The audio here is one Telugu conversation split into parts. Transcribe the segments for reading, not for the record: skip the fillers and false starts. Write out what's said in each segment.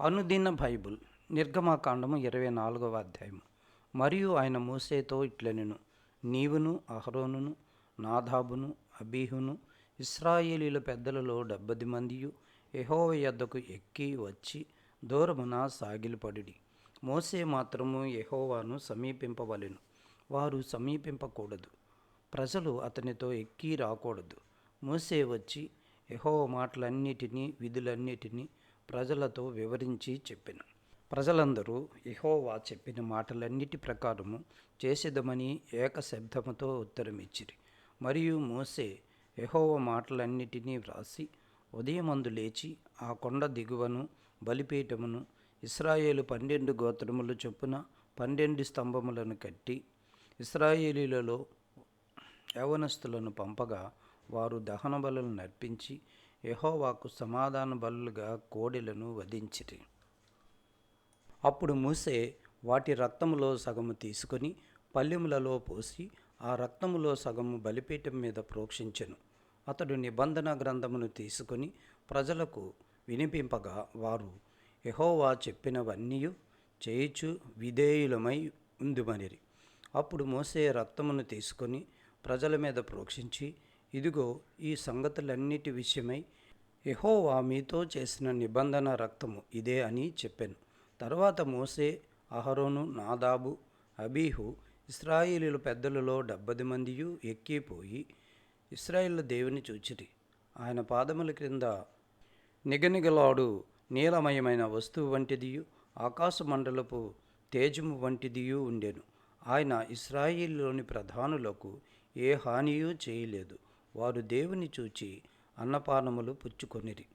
అనుదిన బైబుల్ నిర్గమాకాండము 24వ అధ్యాయము. మరియు ఆయన మోషేతో ఇట్లనెను, నీవును అహరోనును నాదాబును అబీహును ఇశ్రాయేలీల పెద్దలలో 70 మందియు యెహోవా యొద్దకు ఎక్కి వచ్చి దూరమున సాగిలపడుడి. మోషే మాత్రము యెహోవాను సమీపింపవలెను, వారు సమీపింపకూడదు. ప్రజలు అతనితో ఎక్కి రాకూడదు. మోషే వచ్చి యెహోవా మాటలన్నిటినీ విధులన్నిటినీ ప్రజలతో వివరించి చెప్పెను. ప్రజలందరూ యెహోవా చెప్పిన మాటలన్నిటి ప్రకారము చేసేదమని ఏకశబ్దముతో ఉత్తరమిచ్చిరి. మరియు మోషే యెహోవా మాటలన్నిటినీ వ్రాసి ఉదయమందు లేచి ఆ కొండ దిగువను బలిపీఠమును ఇశ్రాయేలు 12 గోత్రముల చొప్పున 12 స్తంభములను కట్టి ఇశ్రాయేలీలలో యవనస్తులను పంపగా వారు దహన బలులను నర్పించి యెహోవాకు సమాధాన బలులుగా కోడెలను వధించిరి. అప్పుడు మోషే వాటి రక్తములో సగము తీసుకొని పల్లెములలో పోసి ఆ రక్తములో సగము బలిపీఠం మీద ప్రోక్షించెను. అతడు నిబంధన గ్రంథమును తీసుకొని ప్రజలకు వినిపింపగా వారు యెహోవా చెప్పినవన్నీ చేయుచు విధేయులమై ఉందుమనిరి. అప్పుడు మోషే రక్తమును తీసుకొని ప్రజల మీద ప్రోక్షించి, ఇదిగో ఈ సంగతులన్నిటి విషయమై యెహోవా మీతో చేసిన నిబంధన రక్తము ఇదే అని చెప్పెను. తరువాత మోషే, అహరోను, నాదాబు, అబీహు ఇశ్రాయేలీయుల పెద్దలలో 70 మందియు ఎక్కిపోయి ఇశ్రాయేలు దేవుని చూచిరి. ఆయన పాదముల క్రింద నిగనిగలాడు నీలమయమైన వస్తువు వంటిదియు ఆకాశమండలపు తేజము వంటిదియు ఉండెను. ఆయన ఇశ్రాయేలులోని ప్రధానులకు ఏ హానియూ చేయలేదు. వారు దేవుని చూచి అన్నపానములు పుచ్చుకొనిరి.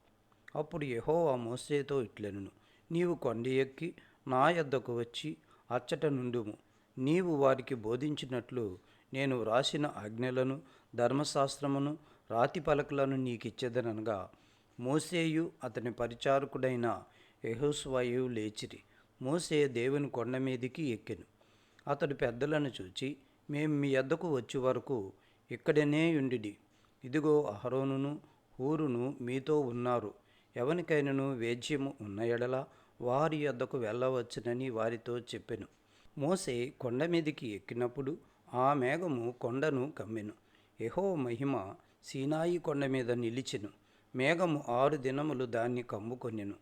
అప్పుడు యెహోవా మోషేతో ఇట్లనెను, నీవు కొండ ఎక్కి నా యొద్దకు వచ్చి అచ్చట నుండుము. నీవు వారికి బోధించినట్లు నేను వ్రాసిన ఆజ్ఞలను ధర్మశాస్త్రమును రాతి పలకలను నీకిచ్చెదనగా మోషేయు అతని పరిచారకుడైన యెహోషువయు లేచిరి. మోషే దేవుని కొండ మీదికి ఎక్కెను. అతడు పెద్దలను చూచి, మేము మీ యొద్దకు వచ్చే వరకు ఇక్కడనే ఉండిడి. ఇదిగో అహరోనును హూరును మీతో ఉన్నారు. ఎవనికైనను వేద్యము ఉన్న ఎడల వారి యొద్దకు వెళ్ళవచ్చునని వారితో చెప్పెను. మోషే కొండ మీదికి ఎక్కినప్పుడు ఆ మేఘము కొండను కమ్మెను. యెహోవా మహిమ సీనాయి కొండ మీద నిలిచెను. మేఘము 6 దినములు దాన్ని కమ్ముకొనెను.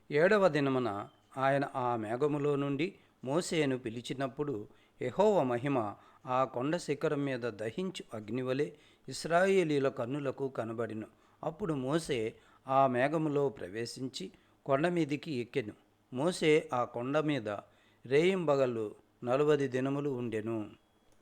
7వ దినమున ఆయన ఆ మేఘములో నుండి మోషేను పిలిచినప్పుడు యెహోవా మహిమ ఆ కొండ శిఖరం మీద దహించు అగ్నివలె ఇశ్రాయేలీయుల కన్నులకు కనబడెను. అప్పుడు మోషే ఆ మేఘములో ప్రవేశించి కొండ మీదికి ఎక్కెను. మోషే ఆ కొండ మీద రేయింబగళ్ళు 40 దినములు ఉండెను.